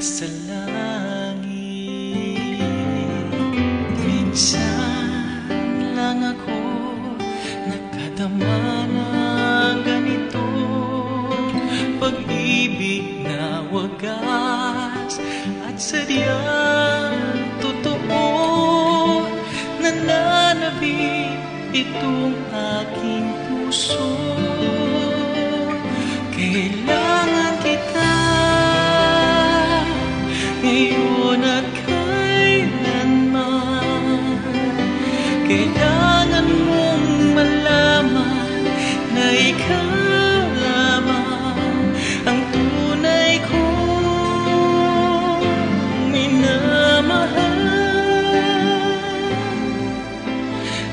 nasa langit. Minsan lang ako nakadama ng ganito, pag-ibig na wagas at sadyang totoo. Nananabik itong aking puso. Kailangan kita ngayon at kailanman. Kailangan mong malaman na ikaw lamang ang tunay kong minamahal.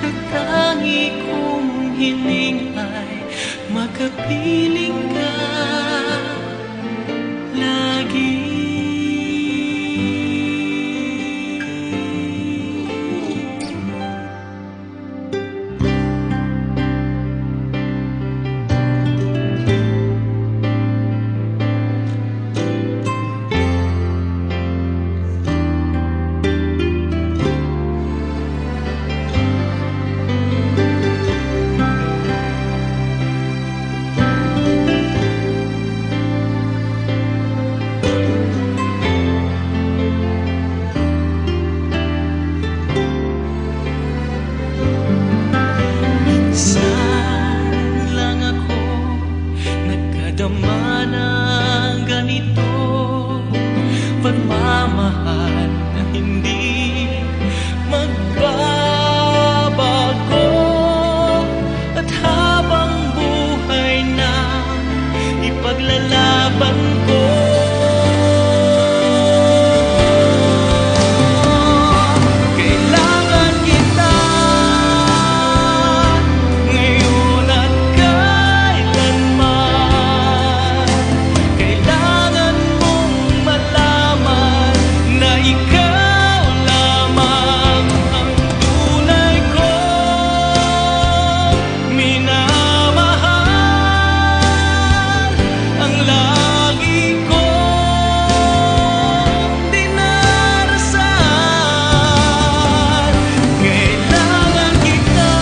Ang tangi kong hiling ay makapiling ka lagi. Dama ng ganito, pagmamahal na hindi magbabago. At habang buhay na ipaglalaban ko, kailangan kita ngayon at kailanman. Kailangan mong malaman na ikaw lamang ang tunay kong minamahal. Ang lagi kong dinarasal. Kailangan kita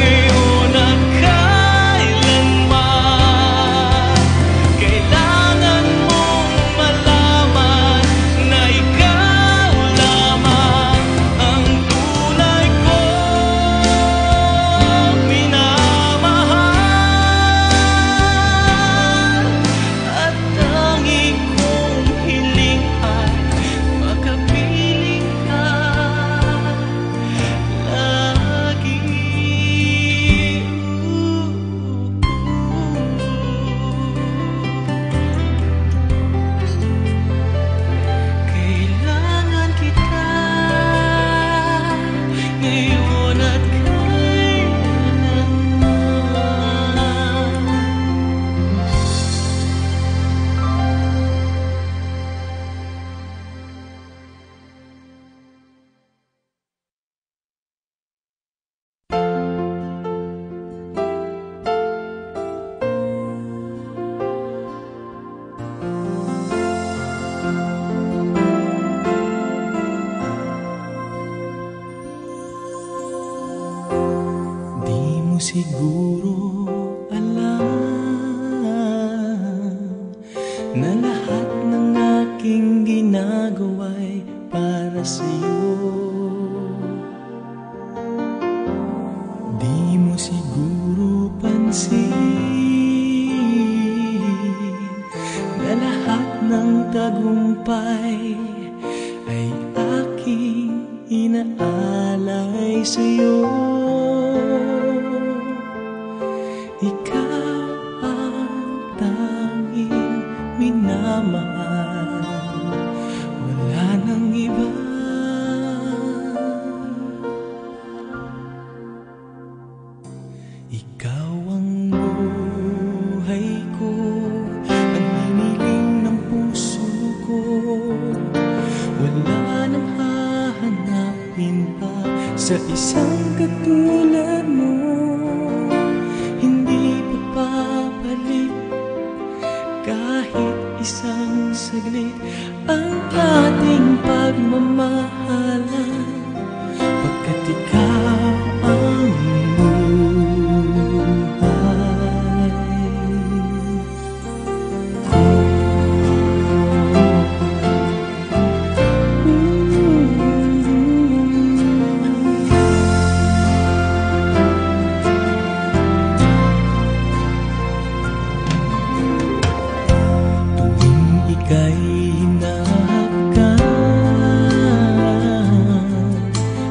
ngayon at kailanman. Kailangan mong malaman na ikaw lamang ang tunay kong minamahal. At tangi kong hiling ay makapiling ka lagi. Kailangan kita ngayon at kailanman. Di mo siguro alam na lahat ng aking ginagawa'y para sa'yo. Di mo siguro pansin na lahat ng tagumpay ay aking inaalay sa'yo. Ikaw ang tanging minamahal, wala nang iba. Ikaw ang buhay ko, ang hiniling ng puso ko. Wala nang hahanapin pa sa isang katulad mo. Hindi pa papalik kahit isang saglit ang ating pagmamahalan, pagkat ikaw ang buhay ko. Ika'y hinahakkan,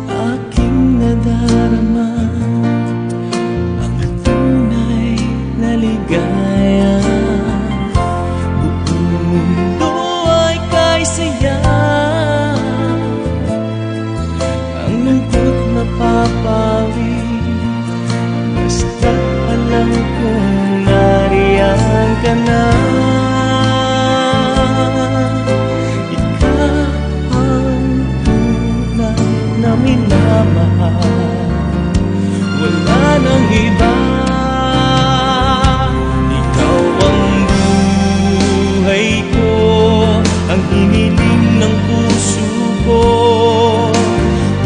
aking nadarama ang tunay na ligaya. Buong mundo ay kay saya, ang lungkot na papawi, basta't alam kong nariyan ka na. Minamahal, wala nang iba. Ikaw ang buhay ko, ang hiniling ng puso ko.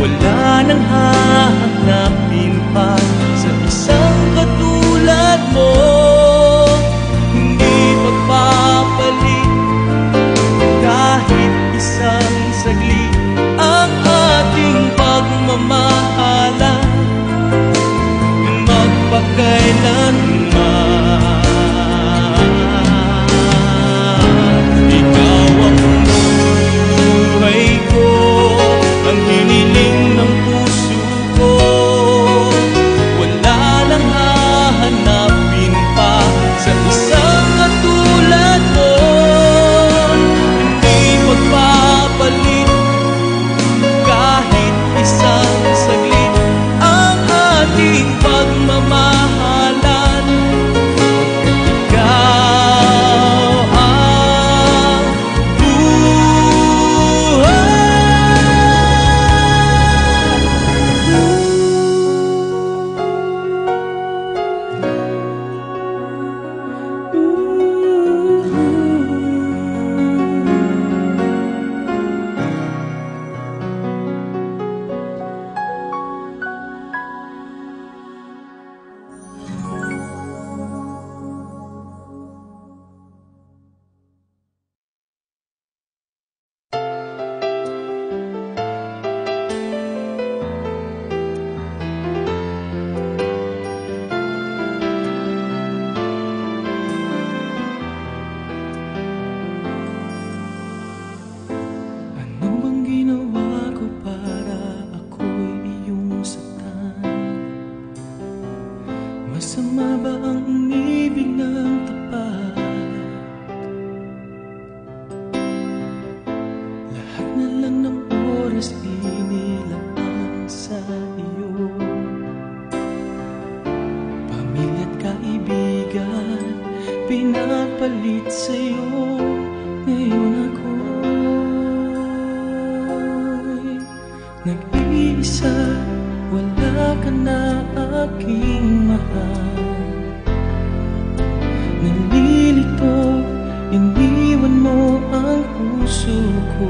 Wala nang hahanapin pa sa isang katulad mo. Hindi magpapalit kahit isang saglit ang ating pagmamahalan, magpakailanman. Ikaw ang buhay ko, ang hiniling ng puso ko. Wala lang hahanapin pa sa isang katulad mo. Hindi magpapalit kahit isang saglit ang ating pagmamahalan, ikaw ang masama ba ang umibig ng tapat? Lahat na lang ng oras inilaan sa iyo. Pamilya't kaibigan pinapalit sa'yo. Ngayon ako'y nag-iisa, wala ka na aking mahal. Nalilito, iniwan mo ang puso ko.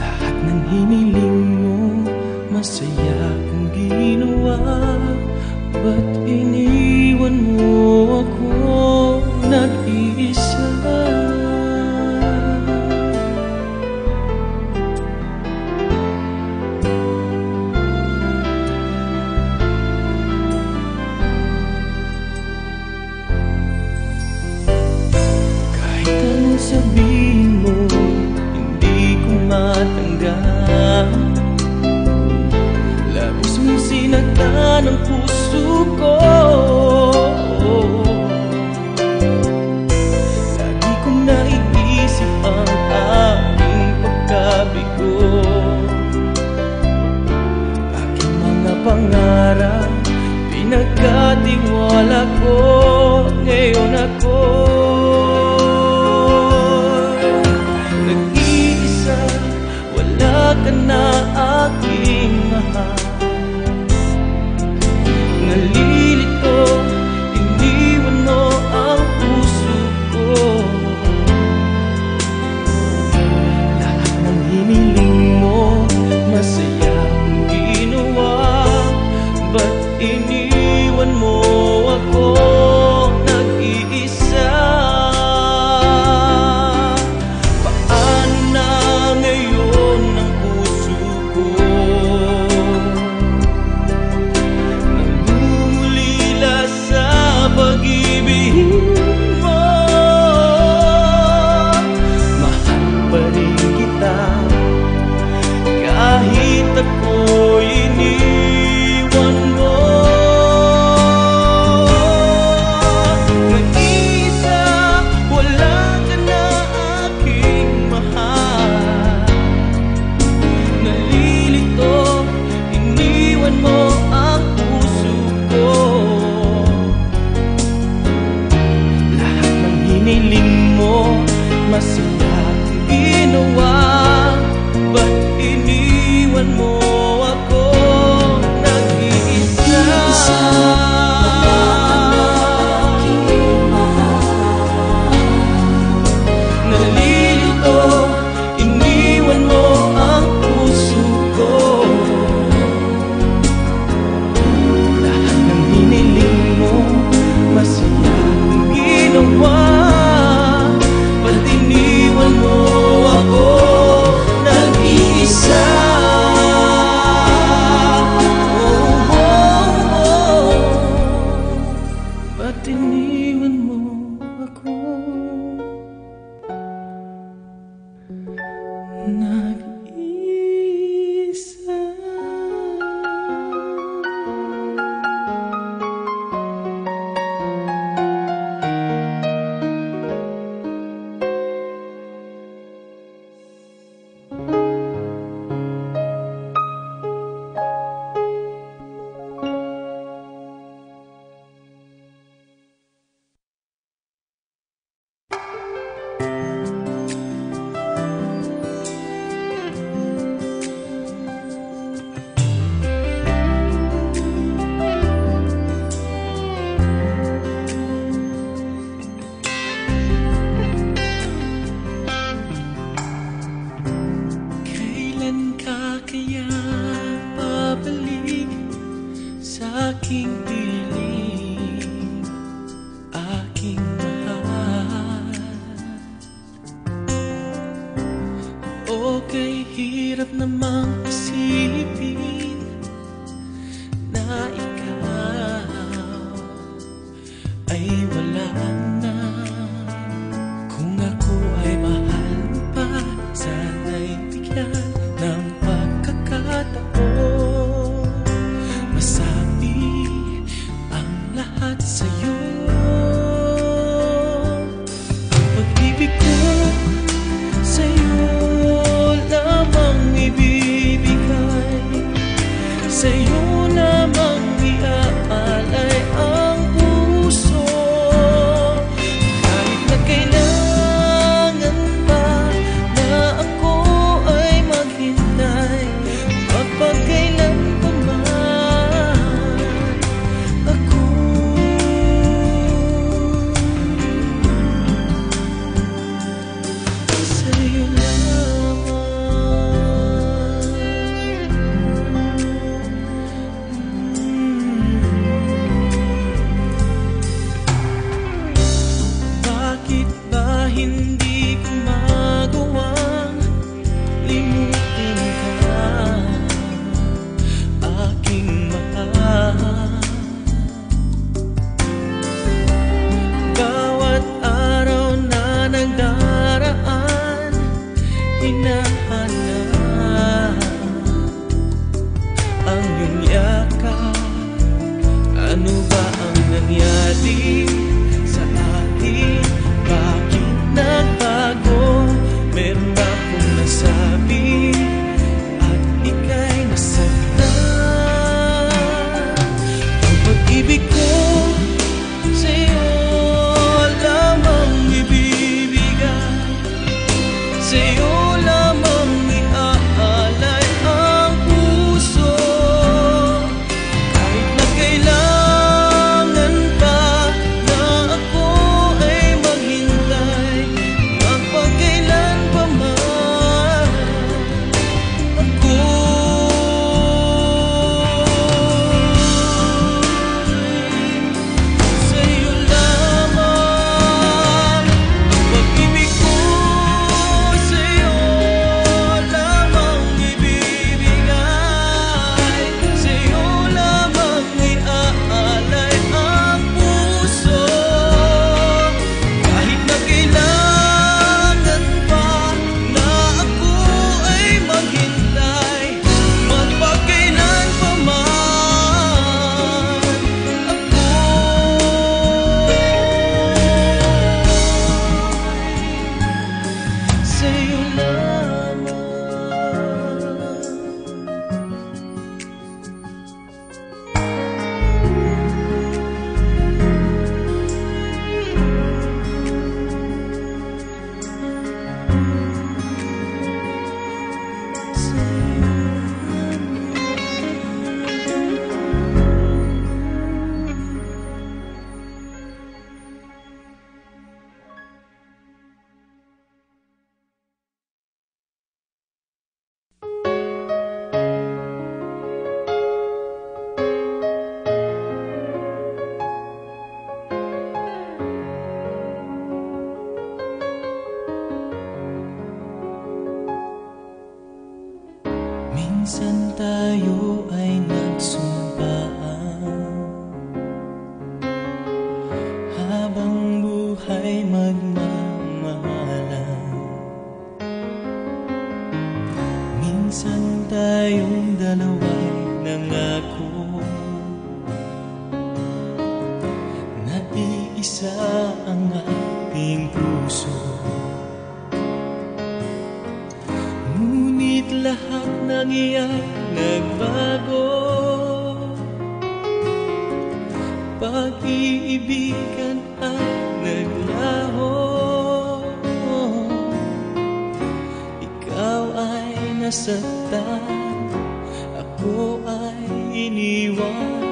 Lahat ng hiniling mo, masaya kong ginawa. Ba't iniwan mo ako nag-iisa? masaya ang ginawa. Ba't iniwan mo ako nag-iisa? Nalilito, iniwan mo ang puso ko. Lahat ng hiniling mo, masaya ang ginawa. Ba't iniwan mo ako nag-iisa? Ba't iniwan mo ako nag-iisa? Kailan ka kaya babalik sa aking piling, aking mahal? Okay, hirap namang isipin na ikaw ay wala na. Kung ako ay mahal mo pa, sana'y bigyan ng pagkakataon masabi ang lahat sa'yo. Ang pag-ibig ko sa'yo lamang ibibigay, sa'yo lamang iaalay ang puso. ay magmamahalan. Minsan tayong dalawa'y nangako na iisa ang ating puso. Ngunit lahat ng iyan nagbago. Pag-iibigan ay naglaho. Ikaw ay nasaktan, ako ay iniwan.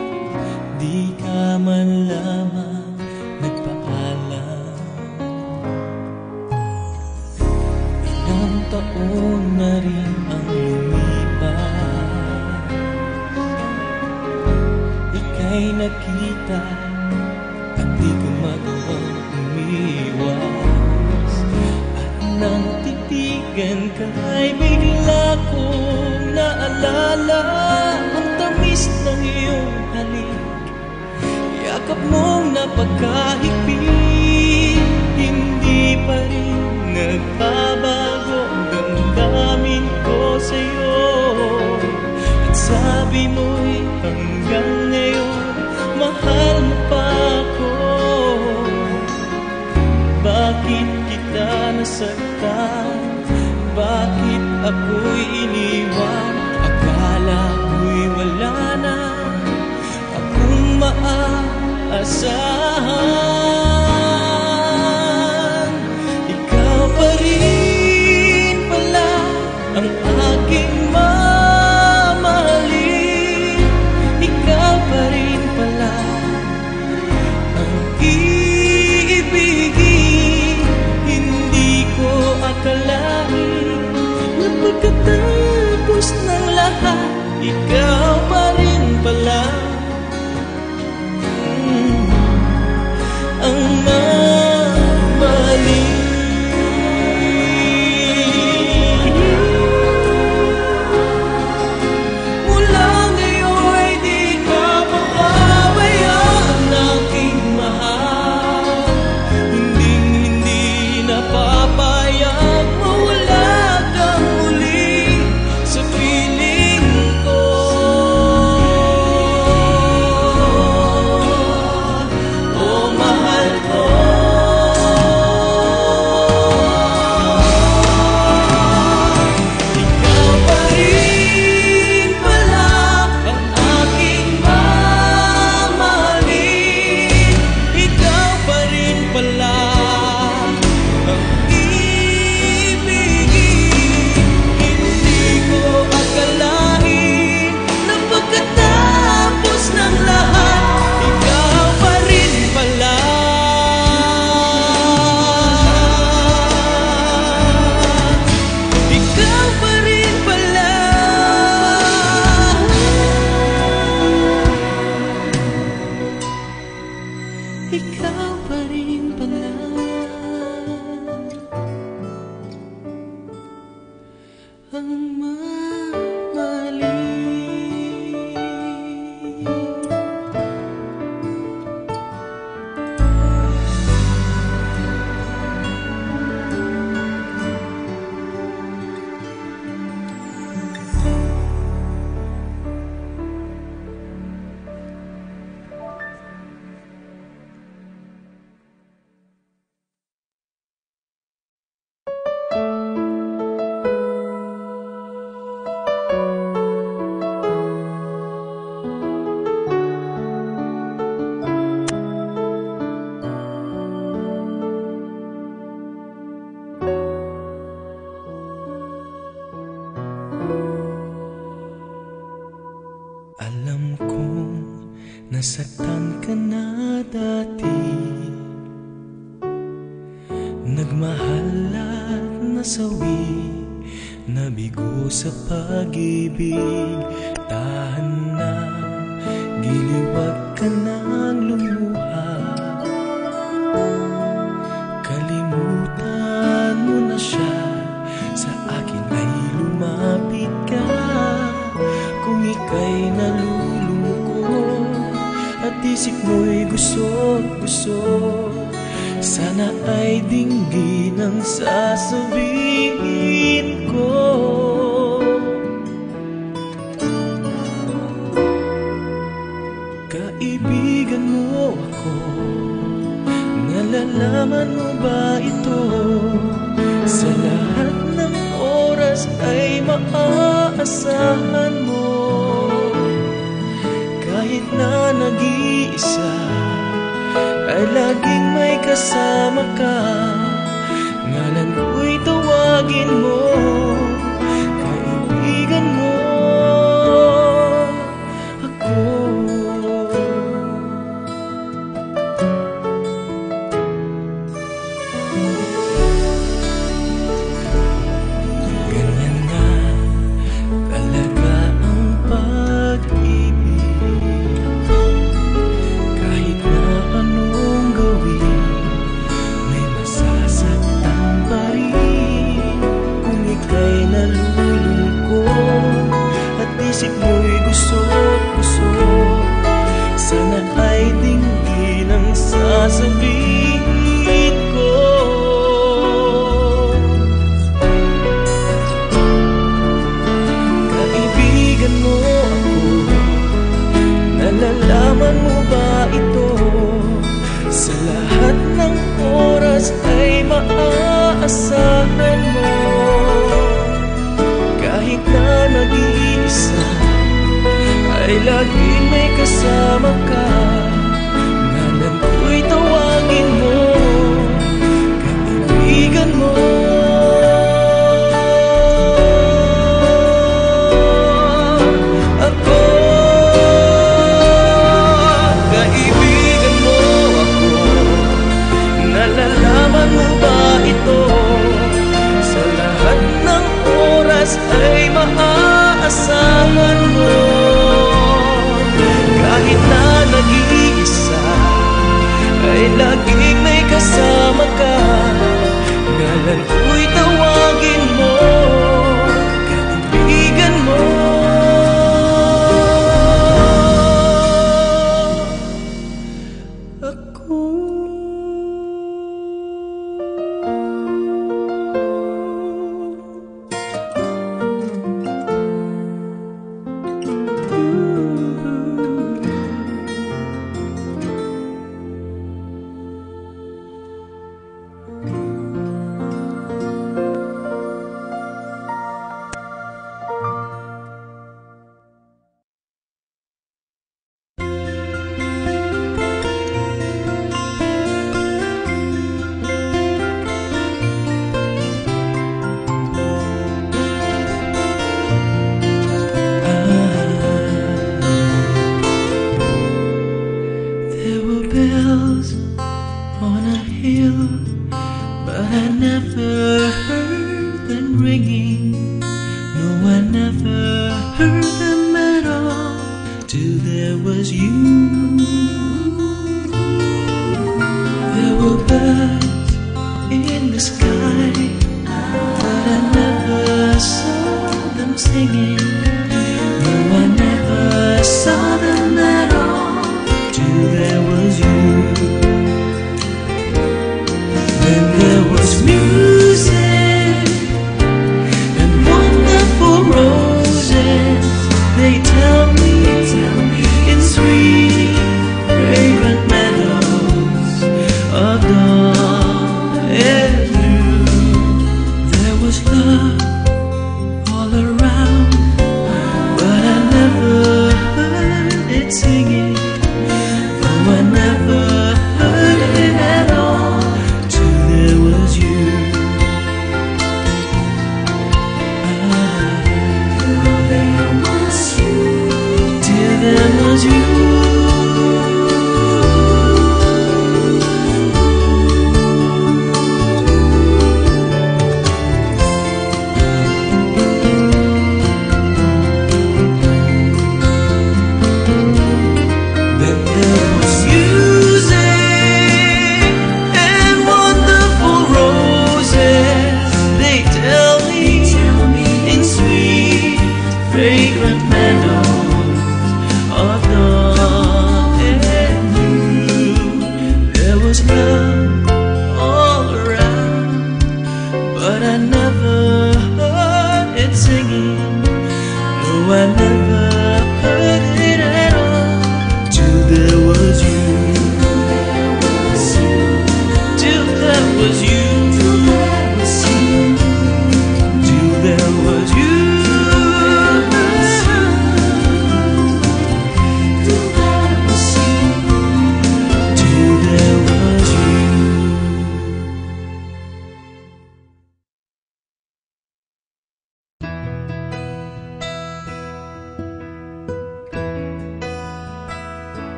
Di ka man lamang nagpaalam. Ilang taon na rin ang lumipas, ika'y nakita at di ko magawang umiwas. At nang titigan ka'y bigla kong naalala ang tamis ng iyong halik, yakap mong napagkahigpit. Hindi pa rin nagbabago ang damdamin ko sa'yo. At sabi mo'y hanggang ngayon mahal mo pa ako. Bakit kita nasaktan? Bakit ako'y iniwan? Akala ko'y wala na akong maaasahan. Ikaw pa rin pala ang aking mamahalin. Ikaw pa rin pala ang iibigin. Hindi ko akalain na pagkatapos ng lahat, ikaw pa rin pala ang mamahalin. Mula ngayon'y di ka papabayaan aking mahal. Hinding-hindi napapayag mawala kang muli sa piling ko. Oh, mahal ko, ikaw pa rin pala ang aking mamahalin. Ikaw pa rin pala ang ibigin. Hindi ko akalain na pagkatapos ng lahat, ikaw pa rin pala. Ikaw pa rin pala. Ikaw pa rin pala ang mamahalin. Alam kong nasaktan ka na dati, nagmahal at nasawi, nabigo sa pag-ibig. Tahan na, giliwag ka nang lumuha. Kalimutan mo na siya, sa akin ay lumapit ka. Kung ika'y nalulungkot at isip mo'y gusot-gusot, sana ay dinggin ang sasabihin ko. Kaibigan mo ako, nalalaman mo ba ito? Sa lahat ng oras ay maaasahan mo. Kahit na nag-iisa, ay laging may kasama ka. Ngalan ko'y tawagin mo, kaibigan mo ako. Ganyan na talaga ang pag-ibig. Kahit na anong gawin, may masasaktan pa rin. Kung ika'y nalulungkot at isip mo'y gusot-gusot, sana ay dinggin ang sasabihin ko. Kaibigan mo ako, nalalaman mo ba ito? Sa lahat ng oras ay maaasahan mo. Kahit na nag-iisa, ay laging may kasama ka. Ngalan ko'y tawagin mo, kaibigan mo ako. Kaibigan mo ako, nalalaman mo ba ito? Sa lahat ng oras ay maaasahan mo. Kahit na nag-iisa, ay laging may kasama ka. Ngalan ko'y tawagin mo, kaibigan mo ako. There were bells on a hill, but I never heard them ringing. No, I never heard them at all, till there was you. There were birds in the sky, but I never saw them singing. No, I never saw them at all, till there was you. Then there was music and wonderful roses. They tell me in sweet, fragrant meadows of dawn and blue. There was love all around, but I never heard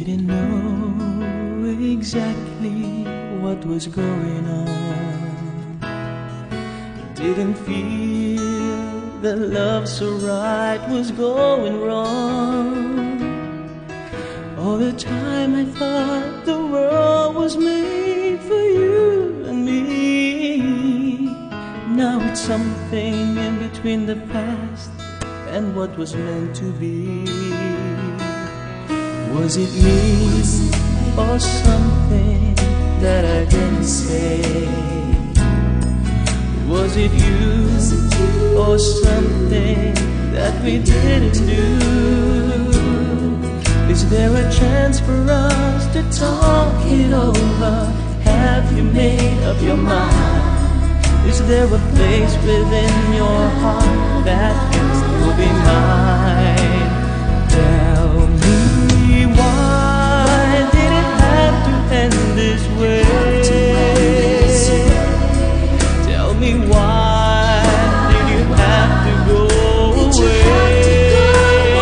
didn't know exactly what was going on. Didn't feel the love so right was going wrong. All the time I thought the world was made for you and me. Now it's something in between the past and what was meant to be. Was it me or something that I didn't say? Was it you or something that we didn't do? Is there a chance for us to talk it over? Have you made up your mind? Is there a place within your heart that can still be mine? Tell me, why did it have to end this way? Tell me, why did you have to go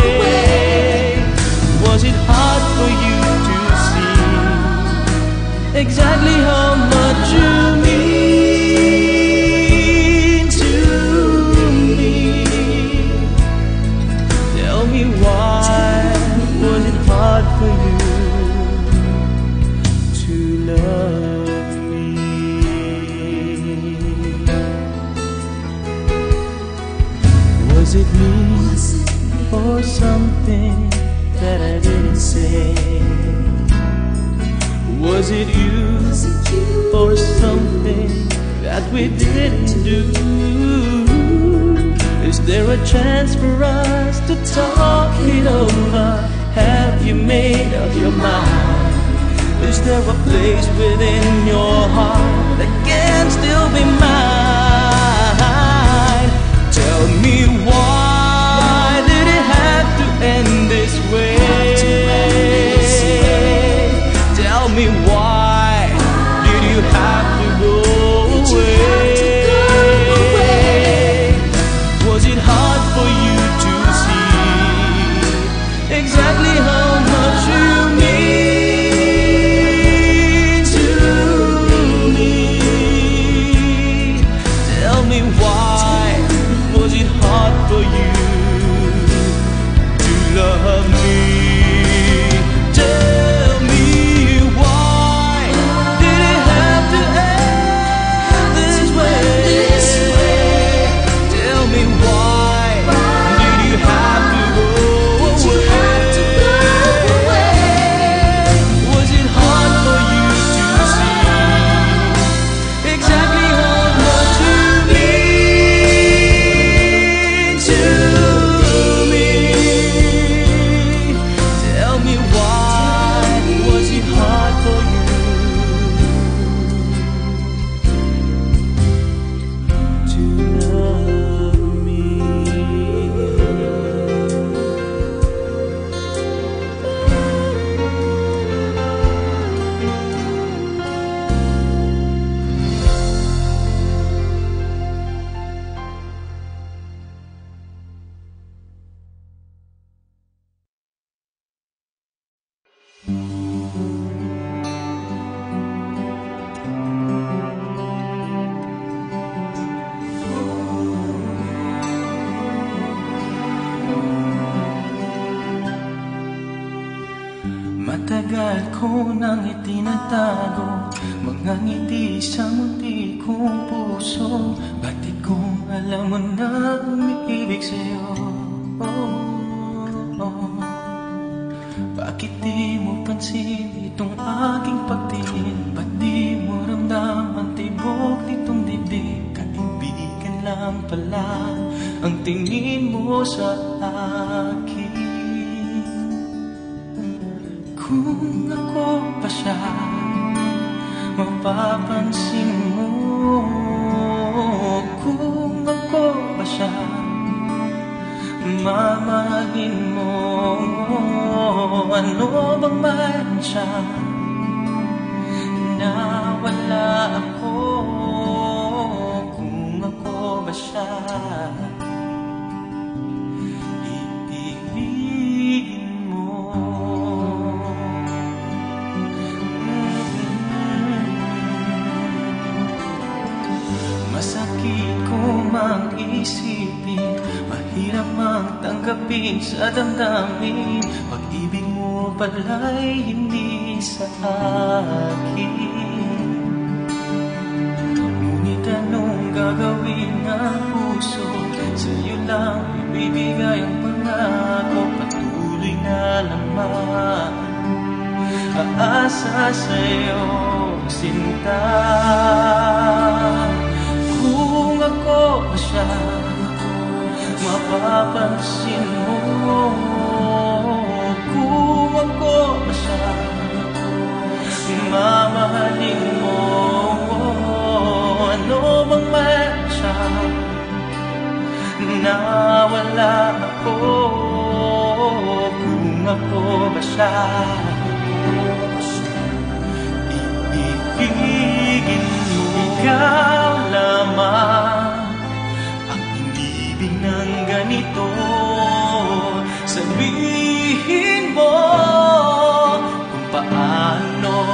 away? Was it hard for you to see exactly how much you mean to me? Tell me, why was it hard for you to love me? Was it me or something that I didn't say? Was it you or something that we didn't do? Is there a chance for us to talk it over? Have you made up your mind? Is there a place within your heart that can still be mine? Tell me, why did it have to end this way? Tell me, why did you have to go away? Was it hard for you to see exactly how much you mean to me? Tell me, why was it hard for you to love me? Tell me, why did it have to end this way? Tell me, why did you have to go away? Was it hard for you to see exactly how much you mean to me? Tell me, why was it hard for you to love me? Matagal ko nang itinatago mga ngiti sa munti kong puso. Bakit kung alam mo na umiibig sa'yo? Bakit di mo pansin itong aking pagtingin? Ba't di mo ramdam ang tibok nitong dibdib? Kaibigan lang pala ang tingin mo sa akin. Kung ako pa siya, mapapansin mo. Kung ako pa siya, mamahalin mo. Ano bang mayroon siya na wala ako? Kung ako ba siya, iibigin mo. tanggapin sa damdamin. Pag-ibig mo pala'y hindi sa akin. Ngunit anong gagawin ng puso? Sa'yo lang ibibigay ang pangako. Patuloy na lamang aasa sa'yo, sinta. Kung ako siya, mapapansin mo. Kung ako siya, mamahalin mo. Ano bang meron siya na wala ako? Kung ako ba siya, iibigin mo. Ikaw lamang ang inibig ng ganito. Sabihin mo kung paano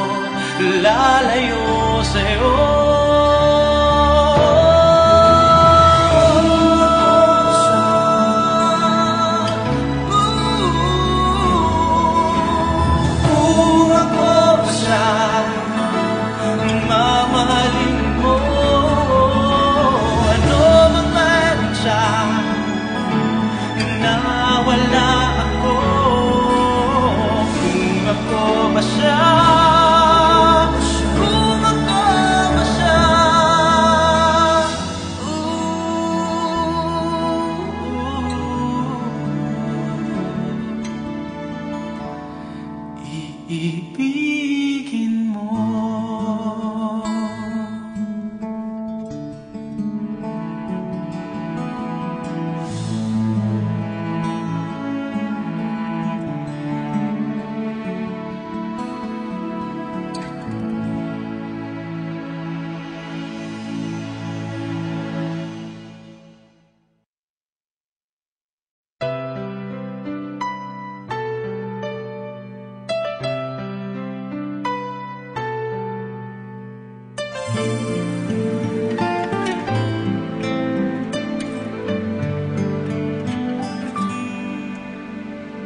lalayo sa'yo. Iibigin mo.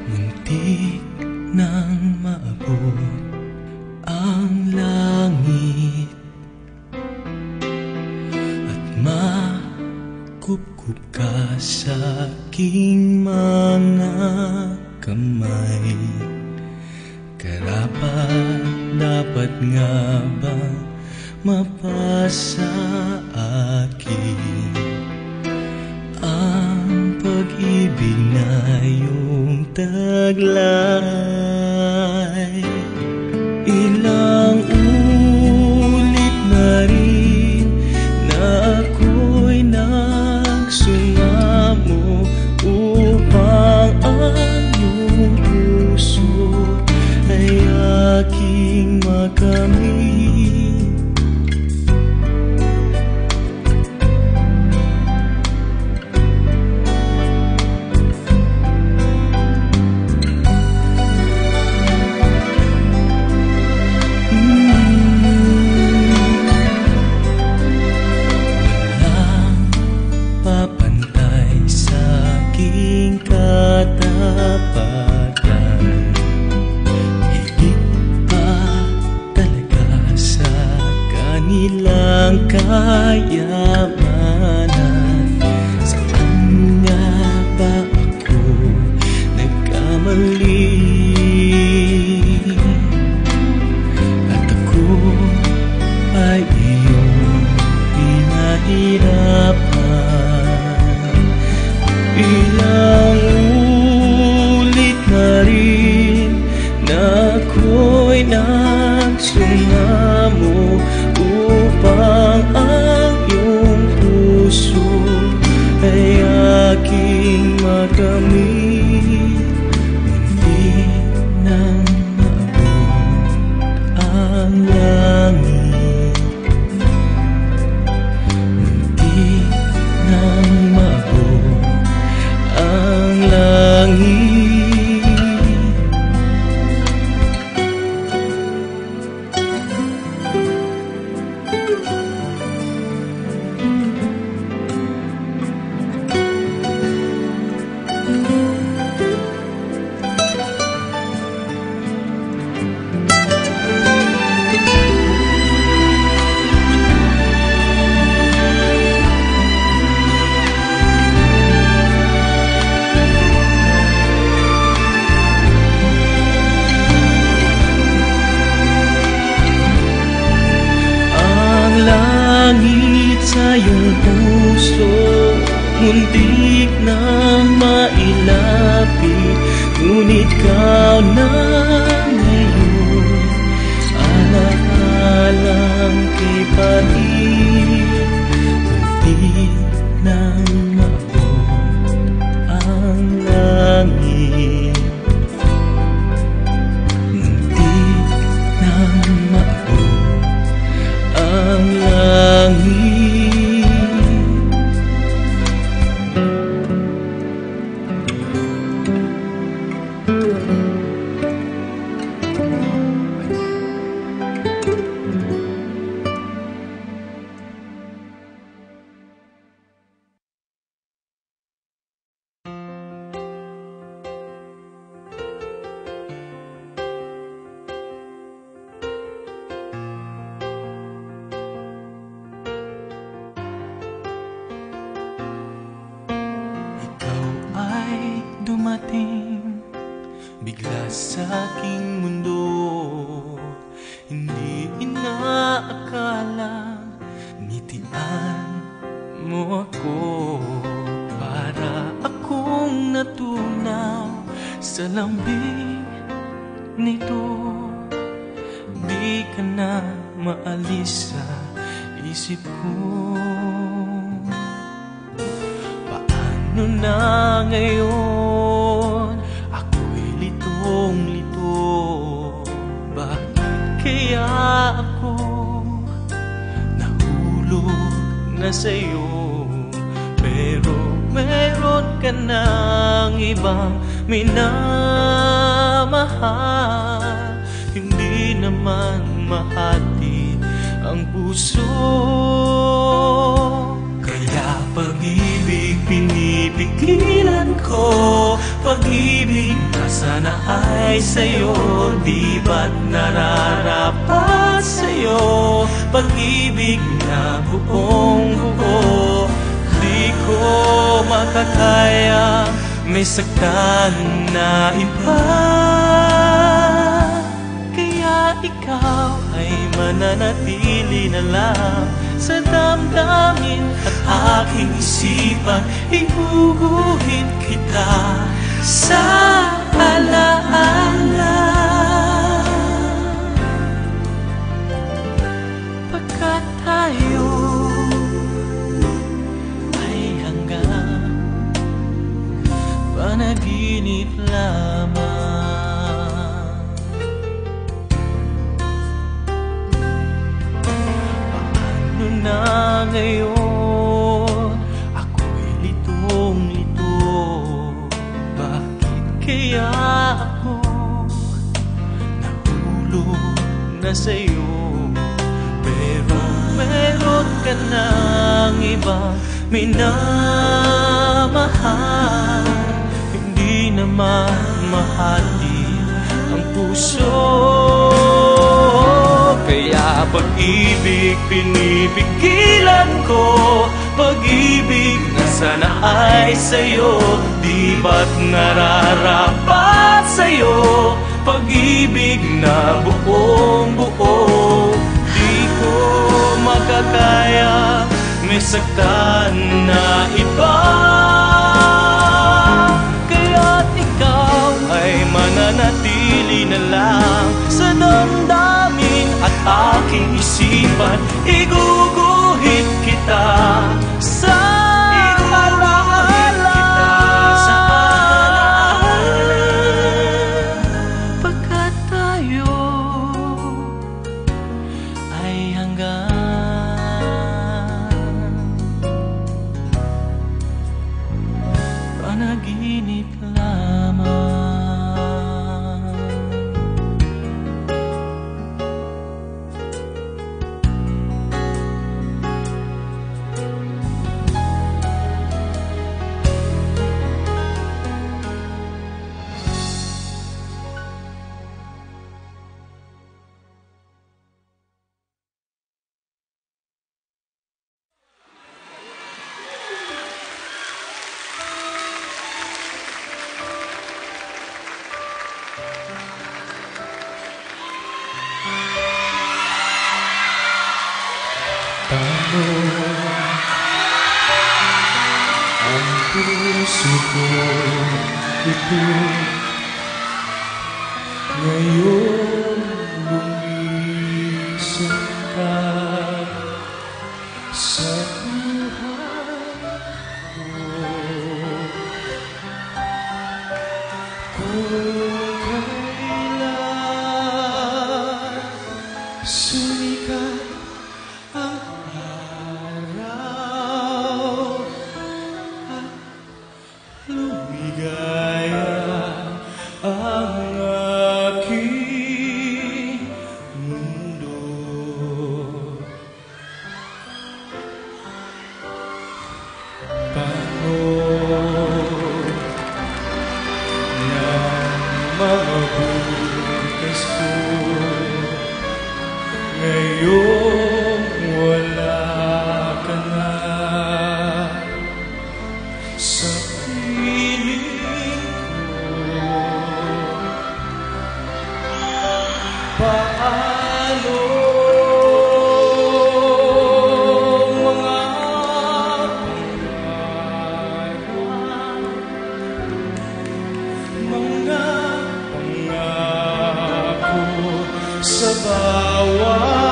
Muntik nang maabot ang langit at makupkup ka sa aking mga kamay. Karapat dapat nga ba mapasa akin ang pag-ibig na iyong taglay? Ilang ulit na rin na ako'y nagsumamo upang ang iyong puso ay aking makamit. Ilang kayamanan, saan nga ba ako nagkamali? At ako ay iyong pinahirapan. Ilang ulit na rin na ako'y nagsumamo upang ang iyong puso ay aking makamit. Hindi nang maabot ang langit, hindi nang maabot ang langit. sa iyong puso, muntik na mailapit, ngunit ikaw na ngayon, alaalang kay parin, muntik nang maabot ang langit, muntik nang maabot ang langit. Dumating bigla sa aking mundo, hindi inaakala, ngitian mo ako, para akong natunaw sa lambing nito. Di ka na maalis sa isip ko. Paano na ngayon? Ako'y litong-lito. Bakit kaya ako nahulog na sa'yo? Pero meron ka ng ibang minamahal, hindi naman mahati ang puso. Kaya pag-ibig pinipigilan ko, pag-ibig na sana ay sa'yo, di ba't nararapat sa'yo? Pag-ibig na buong-buo, di ko makakaya may saktan na iba. Kaya ikaw ay mananatili na lang sa damdamin at aking isipan. Ihuguhit kita sa alaala, pagkat tayo ay hanggang panaginip lamang. Paano na ngayon? Ako'y litong-lito. Bakit kaya ako nahulog na sa'yo? Pero meron ka ng ibang minamahal, hindi naman mahati ang puso. Kaya pag-ibig pinipigilan ko, pag-ibig na sana ay sa'yo, di ba't nararapat sa'yo? Pag-ibig na buong-buo, di ko makakaya may saktan na iba. Kaya't ikaw ay mananatili na lang sa damdamin at aking isipan. Iguguhit kita sa alaala, pagkat tayo ay hanggang panaginip lamang. Paano puso ko ito ngayon lumisong ka sa buhay ko. Kung kailan sumikat ang araw at lumigaya ang aking mundo, pagod ng mga bukas ko ngayon wala ka na sa piling ko. Paano mga pangako sa bawat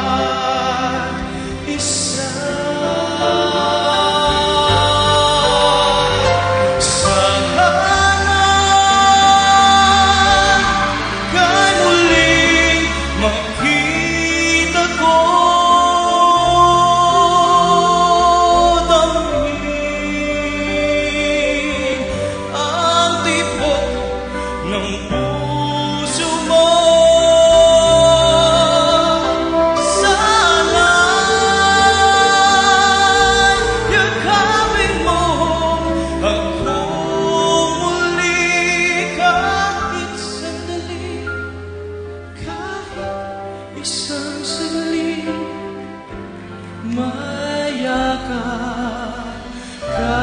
isa? Sana kay muling makita ko, damhin ang tibok ng puso mo. Sana yakapin mo ako muli kahit sandali, kahit isang sandali, mayakap ka.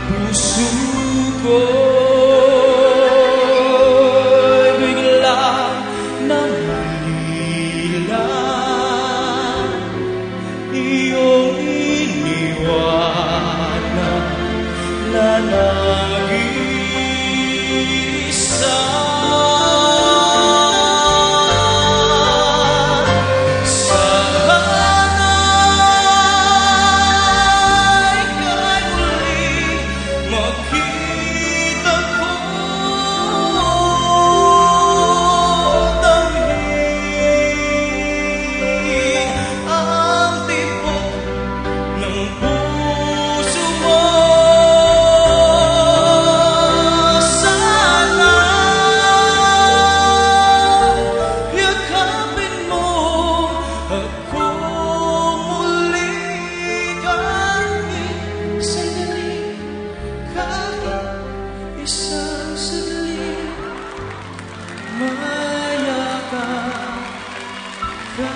Puso ko'y biglang nangilang, iyong iniwanan na nag-iisa. Sana'y kay muling makita ko, damhin ang tibok ng puso mo. Sana yakapin mo ako muli kahit sandali, kahit isang sandali, mayakap ka.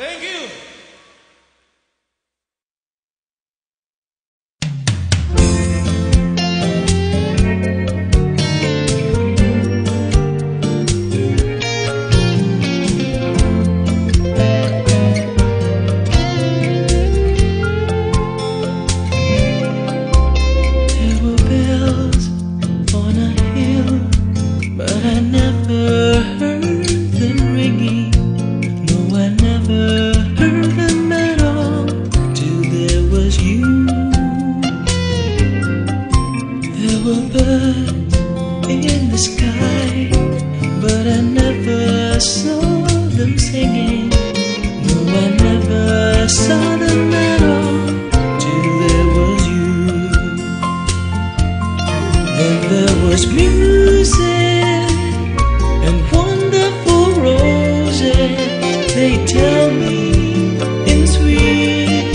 Thank you. There were bells on a hill, but I never heard them ringing. No, I never heard them at all till there was you. There were birds in the sky, but I never saw them singing. No, I never saw them at all till there was you. was music and wonderful roses, they tell me, in sweet,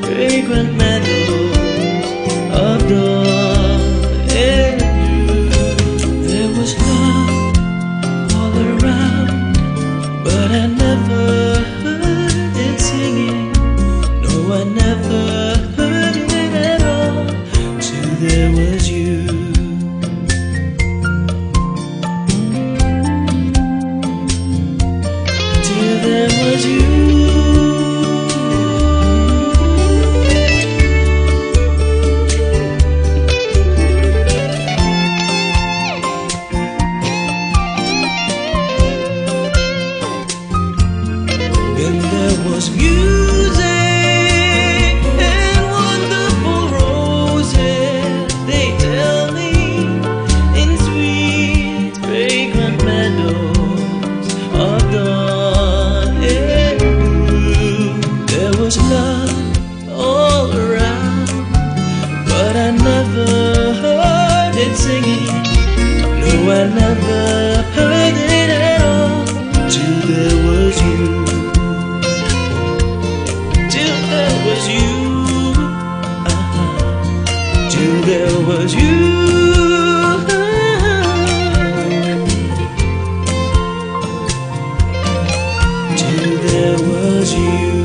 fragrant meadows of dawn and blue. There was love all around, but I never heard it singing. No, I never heard it at all, till there was you. Till there was you. Then there was music and wonderful roses, they tell me, in sweet, fragrant meadows of dawn and blue. There was love all around, but I never heard it singing. No, I never heard it at all, till there was you. Till there was you, till there was you, till there was you.